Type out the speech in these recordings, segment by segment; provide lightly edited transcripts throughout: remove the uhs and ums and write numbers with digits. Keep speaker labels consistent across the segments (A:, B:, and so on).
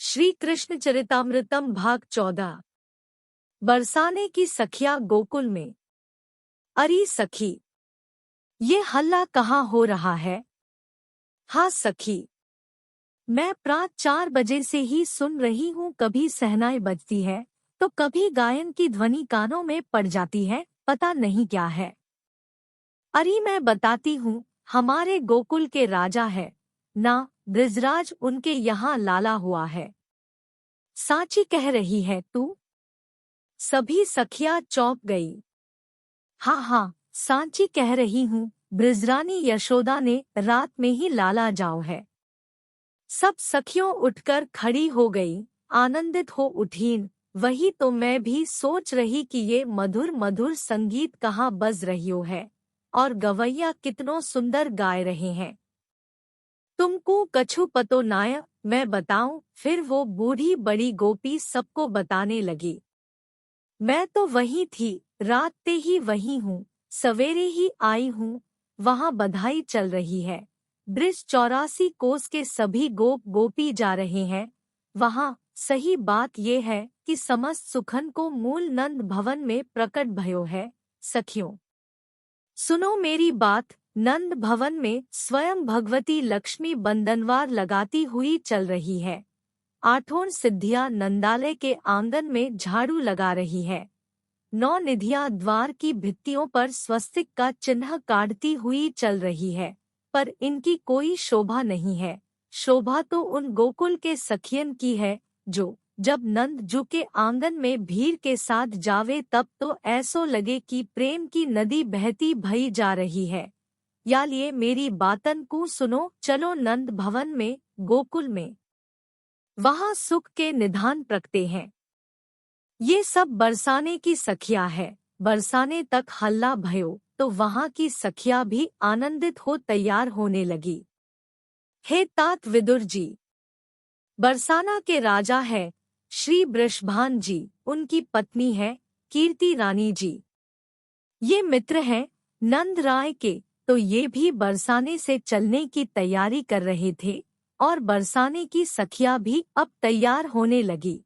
A: श्री कृष्ण चरितामृतम भाग 14। बरसाने की सखिया गोकुल में। अरे सखी, ये हल्ला कहाँ हो रहा है? हाँ सखी, मैं प्रात 4 बजे से ही सुन रही हूँ। कभी सहनाई बजती है तो कभी गायन की ध्वनि कानों में पड़ जाती है। पता नहीं क्या है। अरे मैं बताती हूँ, हमारे गोकुल के राजा है ना, ब्रजराज, उनके यहाँ लाला हुआ है। साची कह रही है तू? सभी सखियां चौंक गई। हाँ हाँ, सांची कह रही हूँ, ब्रजरानी यशोदा ने रात में ही लाला जाओ है। सब सखियों उठकर खड़ी हो गई, आनंदित हो उठीं। वही तो मैं भी सोच रही कि ये मधुर मधुर संगीत कहाँ बज रही हो है, और गवैया कितनों सुंदर गाए रहे हैं। तुमको कछु पतो नाय, मैं बताऊं? फिर वो बूढ़ी बड़ी गोपी सबको बताने लगी। मैं तो वही थी, रात ते ही वही हूँ, सवेरे ही आई हूँ। वहाँ बधाई चल रही है। ब्रिज 84 कोस के सभी गोप गोपी जा रहे हैं वहाँ। सही बात ये है कि समस्त सुखन को मूल नंद भवन में प्रकट भयो है। सखियों, सुनो मेरी बात। नंद भवन में स्वयं भगवती लक्ष्मी बंदनवार लगाती हुई चल रही है। 8 सिद्धियां नंदालय के आंगन में झाड़ू लगा रही है। 9 निधियां द्वार की भित्तियों पर स्वस्तिक का चिन्ह काटती हुई चल रही है, पर इनकी कोई शोभा नहीं है। शोभा तो उन गोकुल के सखियन की है, जो जब नंद जू के आंगन में भीड़ के साथ जावे तब तो ऐसो लगे कि प्रेम की नदी बहती भई जा रही है। या लिए मेरी बातन को सुनो, चलो नंद भवन में, गोकुल में। वहाँ सुख के निधान प्रगटे हैं। ये सब बरसाने की सखिया है। बरसाने तक हल्ला भयो तो वहाँ की सखिया भी आनंदित हो तैयार होने लगी। हे तात विदुर जी, बरसाना के राजा है श्री वृषभान जी, उनकी पत्नी है कीर्ति रानी जी। ये मित्र हैं नंद राय के, तो ये भी बरसाने से चलने की तैयारी कर रहे थे, और बरसाने की सखिया भी अब तैयार होने लगी।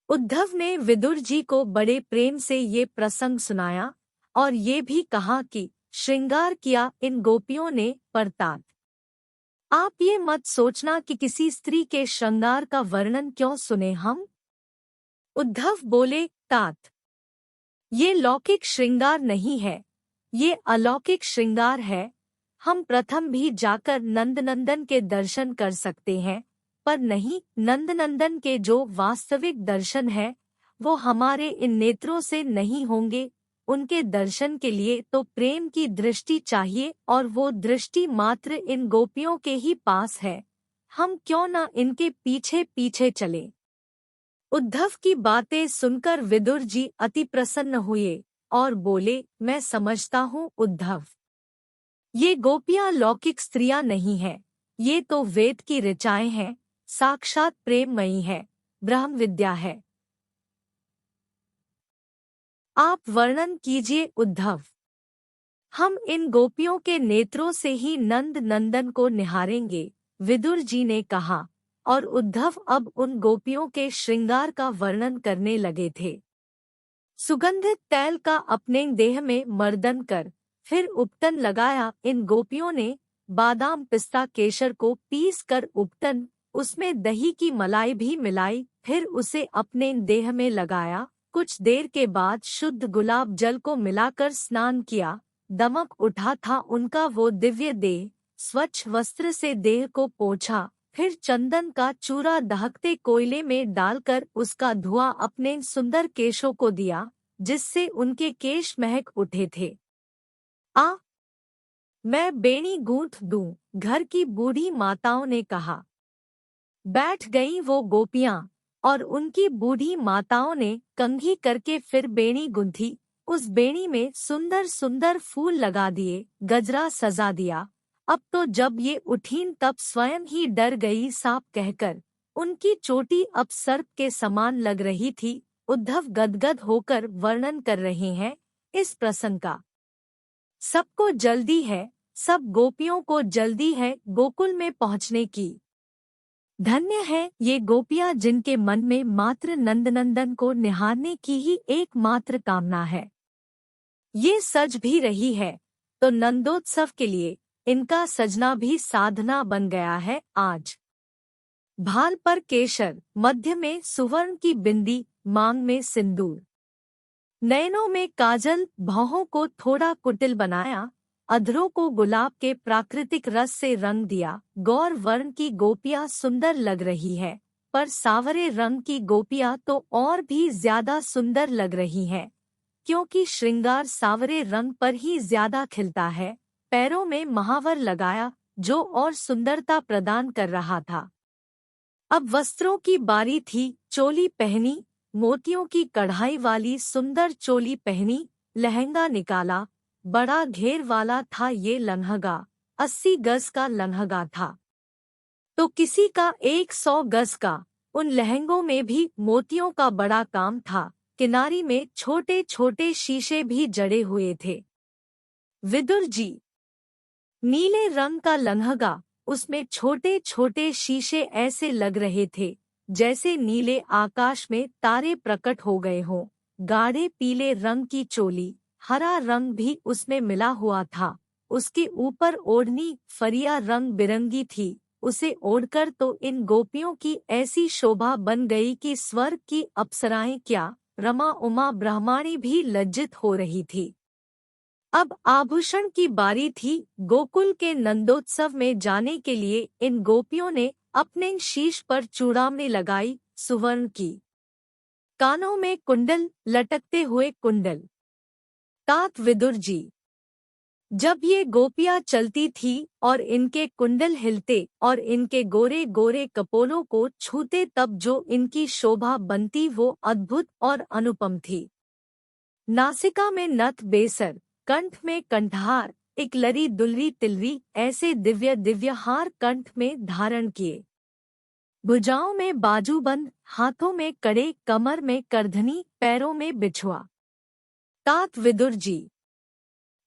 A: उद्धव ने विदुर जी को बड़े प्रेम से ये प्रसंग सुनाया, और ये भी कहा कि श्रृंगार किया इन गोपियों ने, पर तात, आप ये मत सोचना कि किसी स्त्री के श्रृंगार का वर्णन क्यों सुने हम। उद्धव बोले, तात, ये लौकिक श्रृंगार नहीं है, ये अलौकिक श्रृंगार है। हम प्रथम भी जाकर नंदनंदन के दर्शन कर सकते हैं, पर नहीं, नंदनंदन के जो वास्तविक दर्शन है वो हमारे इन नेत्रों से नहीं होंगे। उनके दर्शन के लिए तो प्रेम की दृष्टि चाहिए, और वो दृष्टि मात्र इन गोपियों के ही पास है। हम क्यों न इनके पीछे पीछे चले। उद्धव की बातें सुनकर विदुर जी अति प्रसन्न हुए और बोले, मैं समझता हूँ उद्धव, ये गोपियाँ लौकिक स्त्रियाँ नहीं हैं, ये तो वेद की ऋचाएँ हैं, साक्षात प्रेममयी है, ब्रह्म विद्या है। आप वर्णन कीजिए उद्धव। हम इन गोपियों के नेत्रों से ही नंद नंदन को निहारेंगे, विदुर जी ने कहा, और उद्धव अब उन गोपियों के श्रृंगार का वर्णन करने लगे थे। सुगंधित तैल का अपने देह में मर्दन कर, फिर उपटन लगाया। इन गोपियों ने बादाम पिस्ता केसर को पीस कर उपटन, उसमें दही की मलाई भी मिलाई, फिर उसे अपने देह में लगाया। कुछ देर के बाद शुद्ध गुलाब जल को मिलाकर स्नान किया। दमक उठा था उनका वो दिव्य देह। स्वच्छ वस्त्र से देह को पोंछा, फिर चंदन का चूरा दहकते कोयले में डालकर उसका धुआं अपने सुंदर केशों को दिया, जिससे उनके केश महक उठे थे। आ, मैं बेणी गूंथ दूं, घर की बूढ़ी माताओं ने कहा। बैठ गईं वो गोपियां, और उनकी बूढ़ी माताओं ने कंघी करके फिर बेणी गुंथी। उस बेणी में सुंदर सुंदर फूल लगा दिए, गजरा सजा दिया। अब तो जब ये उठीं तब स्वयं ही डर गई सांप कहकर। उनकी चोटी अब सर्प के समान लग रही थी। उद्धव गदगद होकर वर्णन कर रहे हैं इस प्रसंग का। सबको जल्दी है, सब गोपियों को जल्दी है गोकुल में पहुंचने की। धन्य है ये गोपियां जिनके मन में मात्र नंदनंदन को निहारने की ही एकमात्र कामना है। ये सज भी रही है तो नंदोत्सव के लिए इनका सजना भी साधना बन गया है आज। भाल पर केशर, मध्य में सुवर्ण की बिंदी, मांग में सिंदूर, नयनों में काजल, भौहों को थोड़ा कुटिल बनाया, अधरों को गुलाब के प्राकृतिक रस से रंग दिया। गौर वर्ण की गोपियां सुंदर लग रही है, पर सावरे रंग की गोपियां तो और भी ज्यादा सुंदर लग रही हैं, क्योंकि श्रृंगार सावरे रंग पर ही ज्यादा खिलता है। पैरों में महावर लगाया जो और सुंदरता प्रदान कर रहा था। अब वस्त्रों की बारी थी। चोली पहनी, मोतियों की कढ़ाई वाली सुंदर चोली पहनी, लहंगा निकाला। बड़ा घेर वाला था ये लहंगा, 80 गज का लहंगा था, तो किसी का 100 गज का। उन लहंगों में भी मोतियों का बड़ा काम था। किनारी में छोटे छोटे शीशे भी जड़े हुए थे। विदुर जी, नीले रंग का लहंगा, उसमें छोटे छोटे शीशे ऐसे लग रहे थे जैसे नीले आकाश में तारे प्रकट हो गए हों। गाढ़े पीले रंग की चोली, हरा रंग भी उसमें मिला हुआ था। उसके ऊपर ओढ़नी फरिया रंग बिरंगी थी। उसे ओढ़कर तो इन गोपियों की ऐसी शोभा बन गई कि स्वर्ग की अप्सराएं क्या, रमा उमा ब्रह्माणी भी लज्जित हो रही थी। अब आभूषण की बारी थी। गोकुल के नंदोत्सव में जाने के लिए इन गोपियों ने अपने शीश पर चूड़ामणि लगाई, सुवर्ण की। कानों में कुंडल, लटकते हुए कुंडल। तात विदुर जी, जब ये गोपियां चलती थी और इनके कुंडल हिलते और इनके गोरे गोरे कपोलों को छूते, तब जो इनकी शोभा बनती वो अद्भुत और अनुपम थी। नासिका में नथ बेसर, कंठ में कंठहार, एक लरी दुलरी तिलरी, ऐसे दिव्य दिव्य हार कंठ में धारण किए। भुजाओं में बाजूबंद, हाथों में कड़े, कमर में करधनी, पैरों में बिछुआ। तात विदुर जी,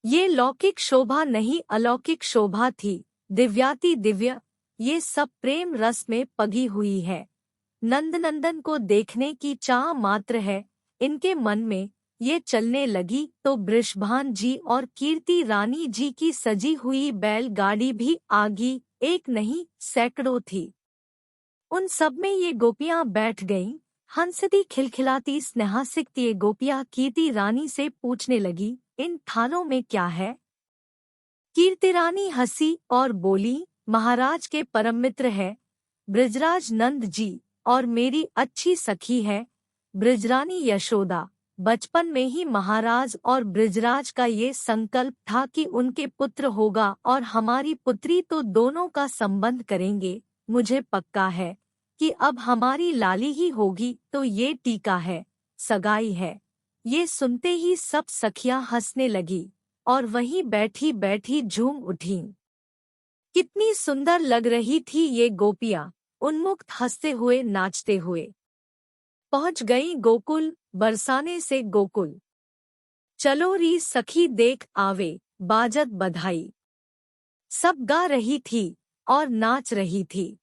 A: ये लौकिक शोभा नहीं अलौकिक शोभा थी, दिव्याति दिव्य। ये सब प्रेम रस में पगी हुई है। नंदनंदन को देखने की चाह मात्र है इनके मन में। ये चलने लगी तो वृषभान जी और कीर्ति रानी जी की सजी हुई बैलगाड़ी भी आगी, एक नहीं सैकड़ों थी। उन सब में ये गोपियां बैठ गईं। हंसती खिलखिलाती स्नेहासिक्त ये गोपियां कीर्ति रानी से पूछने लगी, इन थालों में क्या है? कीर्ति रानी हंसी और बोली, महाराज के परम मित्र है, ब्रजराज नंद जी और मेरी अच्छी सखी है ब्रजरानी यशोदा। बचपन में ही महाराज और ब्रजराज का ये संकल्प था कि उनके पुत्र होगा और हमारी पुत्री, तो दोनों का संबंध करेंगे। मुझे पक्का है कि अब हमारी लाली ही होगी, तो ये टीका है, सगाई है। ये सुनते ही सब सखियां हंसने लगी और वहीं बैठी बैठी झूम उठीं। कितनी सुंदर लग रही थी ये गोपियां, उन्मुक्त हंसते हुए नाचते हुए। पहुंच गई गोकुल, बरसाने से गोकुल। चलो री सखी देख आवे, बाजत बधाई। सब गा रही थी और नाच रही थी।